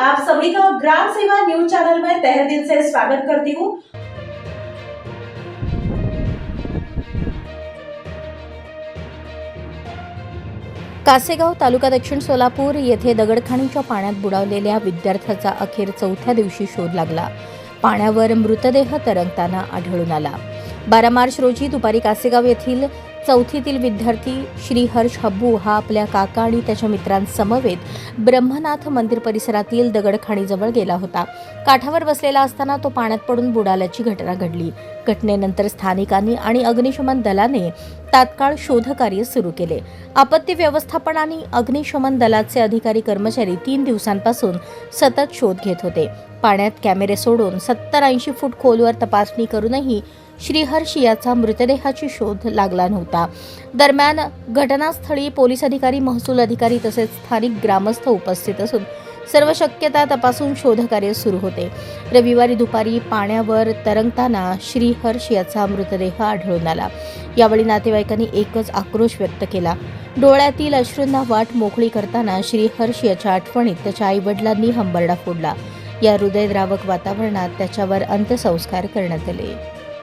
आप सभी का ग्राम सेवा न्यूज चैनल में तहे दिल से स्वागत करती हूँ। कासेगाव तालुका दक्षिण सोलापूर येथे दगडखाणीच्या पाण्यात बुडावलेल्या विद्यार्थ्याचा अखेर चौथ्या दिवशी शोध लागला। पाण्यावर मृतदेह तरंगताना आढळून आला। 12 मार्च रोजी दुपारी कासेगाव येथील चौथीतील विद्यार्थी श्रीहर्ष हब्बू हा आपल्या काका आणि त्याच्या मित्रांसमवेत ब्रह्मनाथ मंदिर परिसरातील दगडखाणीजवळ गेला होता। काठावर बसलेला असताना तो पाण्यात पडून बुडाल्याची घटना घडली। घटनेनंतर स्थानिकांनी आणि अग्निशमन दलाने तात्काळ शोधकार्य सुरू केले। आपत्ती व्यवस्थापन आणि अग्निशमन दलाचे अधिकारी कर्मचारी 3 दिवसांपासून सतत शोध घेत होते। पाण्यात कॅमेरे सोडून 70-80 फूट खोलवर तपासणी करूनही श्रीहर्ष याचा मृतदेहाची शोध लागला नव्हता। दरम्यान घटनास्थळी पोलीस अधिकारी, महसूल अधिकारी तसेच स्थानिक ग्रामस्थ उपस्थित असून सर्व शक्यता तपासून शोधकार्य सुरू होते। रविवारी दुपारी पाण्यावर तरंगताना श्रीहर्ष याचा मृतदेह आढळून आला। यावेळी नातेवाईकांनी एकच आक्रोश व्यक्त केला। डोळ्यातील अश्रूंना वाट मोकळी करताना श्रीहर्ष याच्या आठवणीत त्याच्या आईवडिलांनी हंबरडा फोडला। या हृदयद्रावक वातावरणात त्याच्यावर अंत्यसंस्कार करण्यात आले।